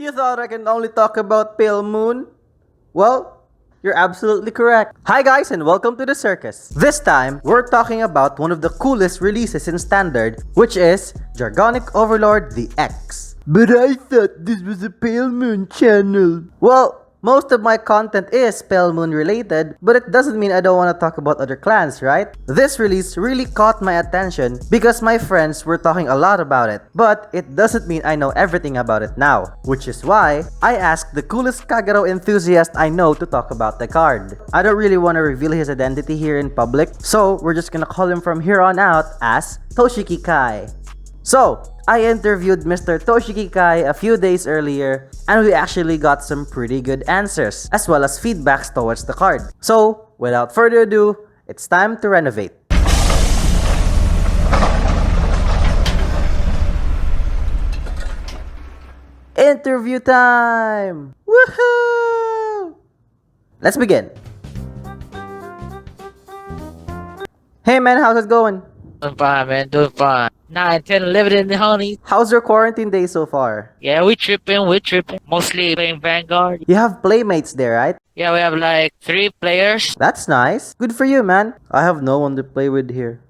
You thought I can only talk about Pale Moon? Well, you're absolutely correct. Hi guys and welcome to the circus. This time, we're talking about one of the coolest releases in Standard, which is Dragonic Overlord the X. But I thought this was a Pale Moon channel. Well, most of my content is Pale Moon related, but it doesn't mean I don't want to talk about other clans, right? This release really caught my attention because my friends were talking a lot about it, but it doesn't mean I know everything about it now, which is why I asked the coolest Kagero enthusiast I know to talk about the card. I don't really want to reveal his identity here in public, so we're just gonna call him from here on out as Toshiki Kai. So, I interviewed Mr. Toshiki Kai a few days earlier and we actually got some pretty good answers as well as feedbacks towards the card. So, without further ado, it's time to renovate. Interview time! Woohoo! Let's begin. Hey man, how's it going? Doing fine, man. Doing fine. 9, 10, 11 in the honey. How's your quarantine day so far? Yeah, we tripping. Mostly playing Vanguard. You have playmates there, right? Yeah, we have like 3 players. That's nice. Good for you, man. I have no one to play with here.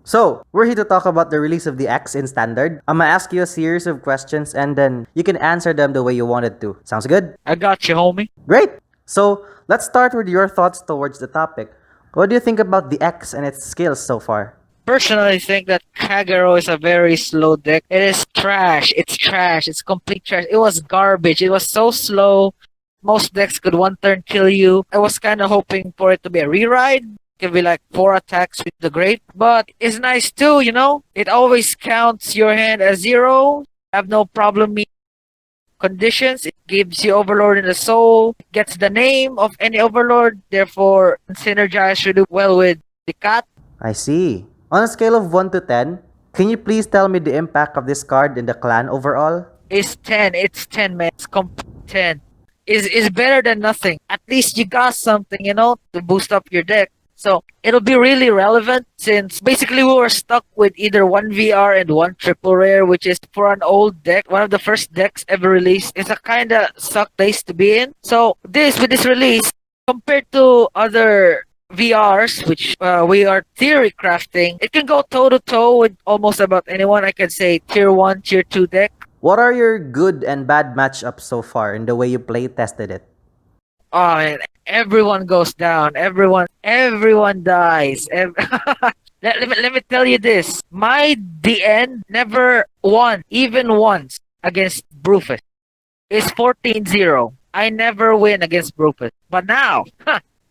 So, we're here to talk about the release of the X in Standard. I'm gonna ask you a series of questions and then you can answer them the way you wanted to. Sounds good? I got you, homie. Great! So, let's start with your thoughts towards the topic. What do you think about the X and its skills so far? Personally, I think that Kagero is a very slow deck. It is trash. It's trash. It's complete trash. It was garbage. It was so slow. Most decks could one turn kill you. I was kind of hoping for it to be a reride. It could be like 4 attacks with the Great. But it's nice too, you know? It always counts your hand as 0. Have no problem meeting conditions. It gives you Overlord in the soul. It gets the name of any Overlord. Therefore, synergize should do well with the cat. I see. On a scale of 1 to 10, can you please tell me the impact of this card in the clan overall? It's 10. It's 10, man. It's complete 10. Is better than nothing. At least you got something, you know, to boost up your deck. So it'll be really relevant since basically we were stuck with either 1 VR and 1 triple rare, which is for an old deck, one of the first decks ever released. It's a kind of suck place to be in. So with this release, compared to other VRs, which we are theory crafting, it can go toe to toe with almost about anyone. I can say tier 1, tier 2 deck. What are your good and bad matchups so far in the way you play tested it? Oh man, everyone goes down. Everyone dies. Let me tell you this. My DN never won, even once, against Brufus. It's 14-0. I never win against Brufus. But now,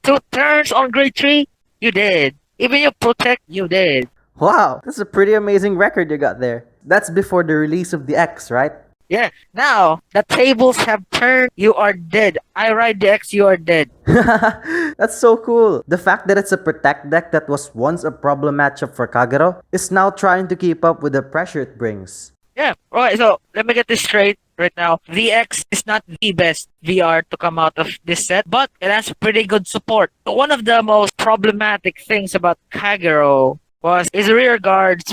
2 turns on grade 3, you did. Even you protect, you did. Wow, that's a pretty amazing record you got there. That's before the release of the X, right? Yeah, now the tables have turned, you are dead. I ride the X, you are dead. That's so cool. The fact that it's a protect deck that was once a problem matchup for Kagero is now trying to keep up with the pressure it brings. Yeah, alright, so let me get this straight right now. The X is not the best VR to come out of this set, but it has pretty good support. One of the most problematic things about Kagero was his rear guards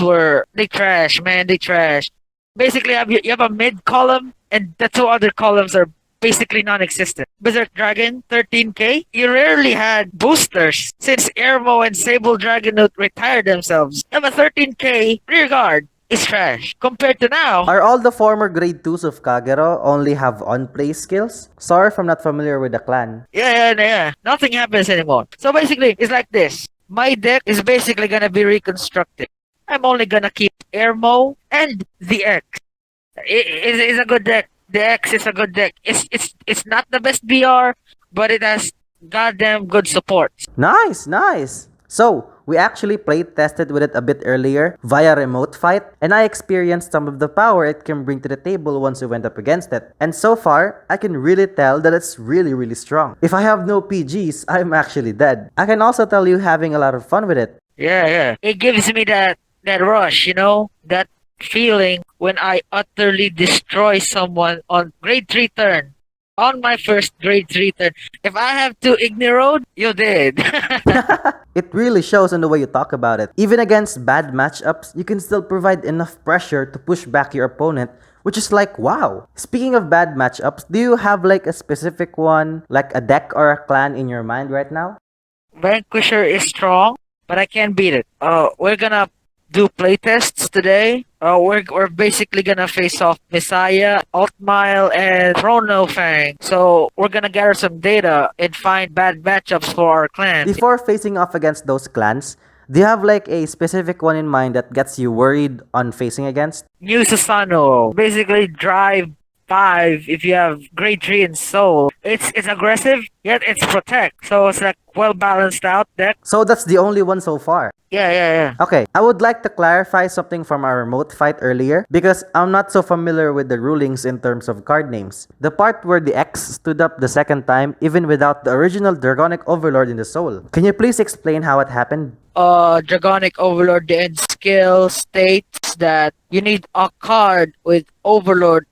they trash, man, they trash. Basically, you have a mid column, and the 2 other columns are basically non-existent. Berserk Dragon, 13k. You rarely had boosters since Ermo and Sable Dragonoot retired themselves. You have a 13k rear guard. It's trash. Compared to now, Are all the former grade 2s of Kagero only have on-play skills? Sorry if I'm not familiar with the clan. yeah. Nothing happens anymore. So basically, it's like this. My deck is basically gonna be reconstructed. I'm only gonna keep Ermo and the X. It's a good deck. The X is a good deck. It's not the best BR, but it has goddamn good support. Nice. So, we actually play tested with it a bit earlier via remote fight, and I experienced some of the power it can bring to the table once we went up against it. And so far, I can really tell that it's really strong. If I have no PGs, I'm actually dead. I can also tell you having a lot of fun with it. Yeah. It gives me that rush, you know? That feeling when I utterly destroy someone on grade 3 turn. On my first grade 3 turn. If I have to Igniroad, you did. It really shows in the way you talk about it. Even against bad matchups, you can still provide enough pressure to push back your opponent which is like, wow. Speaking of bad matchups, do you have like a specific one, like a deck or a clan in your mind right now? Vanquisher is strong, but I can't beat it. We're gonna do playtests today. We're basically gonna face off Messiah, Altmile, and Chrono Fang. So we're gonna gather some data and find bad matchups for our clan. Before facing off against those clans, do you have like a specific one in mind that gets you worried on facing against? New Susano, basically drive 5 if you have grade 3 in soul. It's aggressive, yet it's protect. So it's like well balanced out deck. So that's the only one so far. Yeah. Okay, I would like to clarify something from our remote fight earlier because I'm not so familiar with the rulings in terms of card names. The part where the X stood up the second time even without the original Dragonic Overlord in the soul. Can you please explain how it happened? Dragonic Overlord, the end skill states that you need a card with Overlord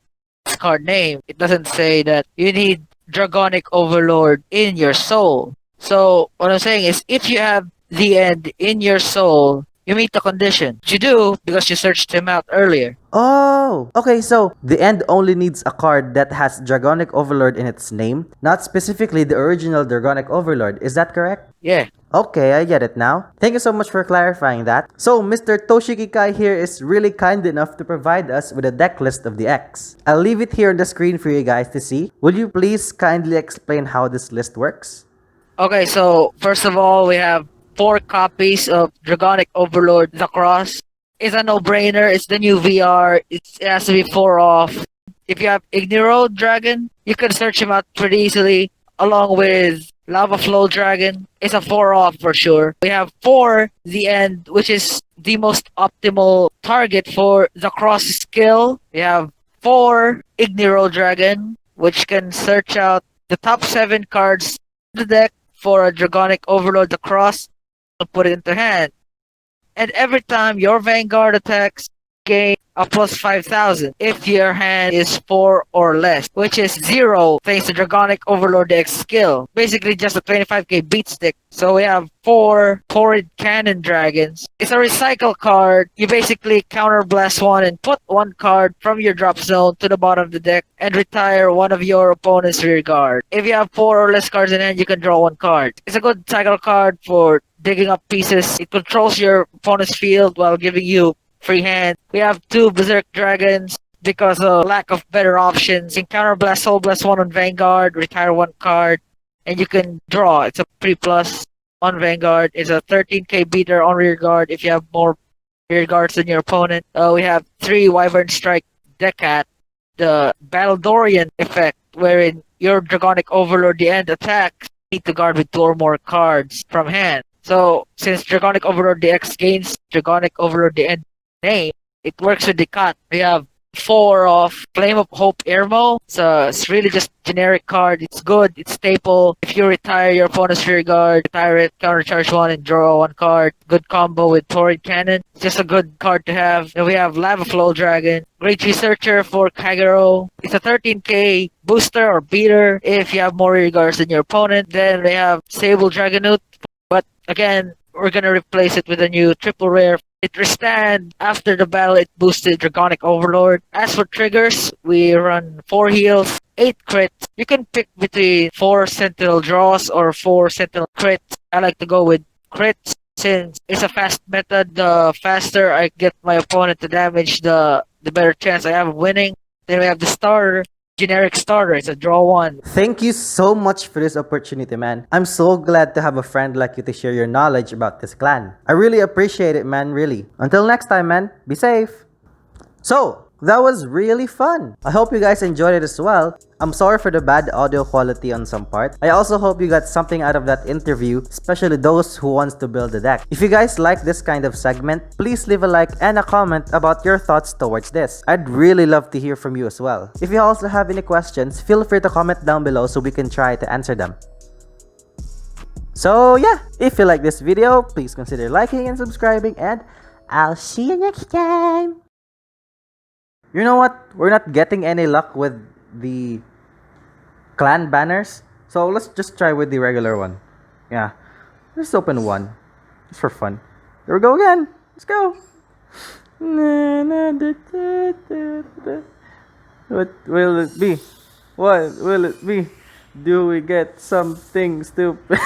card name. It doesn't say that you need Dragonic Overlord in your soul. So what I'm saying is if you have the end in your soul, you meet the condition. You do because you searched him out earlier. Oh, okay, so the end only needs a card that has Dragonic Overlord in its name, not specifically the original Dragonic Overlord. Is that correct? Yeah. Okay, I get it now. Thank you so much for clarifying that. So, Mr. Toshiki here is really kind enough to provide us with a deck list of the X. I'll leave it here on the screen for you guys to see. Will you please kindly explain how this list works? Okay, so first of all, we have 4 copies of Dragonic Overlord The Cross. It's a no-brainer. It's the new VR. It has to be 4 off. If you have Igniro Dragon, you can search him out pretty easily, along with Lava Flow Dragon. It's a 4 off for sure. We have 4 The End, which is the most optimal target for the Cross skill. We have 4 Igniro Dragon, which can search out the top 7 cards in the deck for a Dragonic Overlord The Cross and put it into hand. And every time your Vanguard attacks, gain a plus 5,000 if your hand is 4 or less, which is 0 thanks to Dragonic Overlord X skill. Basically just a 25k beat stick. So we have 4 Torrid Cannon Dragons. It's a recycle card. You basically counterblast one and put one card from your drop zone to the bottom of the deck and retire one of your opponent's rear guard. If you have 4 or less cards in hand, you can draw one card. It's a good cycle card for digging up pieces. It controls your opponent's field while giving you free hand. We have 2 Berserk Dragons because of lack of better options. You can counterblast Soul Blast 1 on Vanguard, retire 1 card, and you can draw. It's a 3+ on Vanguard. It's a 13k beater on rear guard if you have more rear guards than your opponent. We have 3 Wyvern Strike Decat, the Battledorian effect, wherein your Dragonic Overlord the end attacks need to guard with 2 or more cards from hand. So since Dragonic Overlord DX gains Dragonic Overlord the end name, it works with the cut. We have 4 of Flame of Hope Airmo. So it's really just generic card. It's good. It's staple. If you retire your opponent's rear guard, retire it, countercharge 1 and draw 1 card. Good combo with Torrid Cannon. It's just a good card to have. Then we have Lava Flow Dragon. Great Researcher for Kagero. It's a 13k booster or beater if you have more rear guards than your opponent. Then we have Sable Dragonoot. But again, we're gonna replace it with a new triple rare. It restand after the battle. It boosted Dragonic Overlord. As for triggers, we run 4 heals, 8 crits. You can pick between 4 Sentinel draws or 4 Sentinel crits. I like to go with crits since it's a fast method. The faster I get my opponent to damage, the better chance I have of winning. Then we have the starter. Generic starter. It's a draw 1. Thank you so much for this opportunity, man. I'm so glad to have a friend like you to share your knowledge about this clan. I really appreciate it, man, really. Until next time, man, be safe. So, that was really fun. I hope you guys enjoyed it as well. I'm sorry for the bad audio quality on some part. I also hope you got something out of that interview, especially those who wants to build a deck. If you guys like this kind of segment, please leave a like and a comment about your thoughts towards this. I'd really love to hear from you as well. If you also have any questions, feel free to comment down below so we can try to answer them. So yeah, if you like this video, please consider liking and subscribing, and I'll see you next time. You know what? We're not getting any luck with the clan banners, so let's just try with the regular one. Yeah, let's open one just for fun. Here we go again. Let's go. What will it be? What will it be? Do we get something stupid?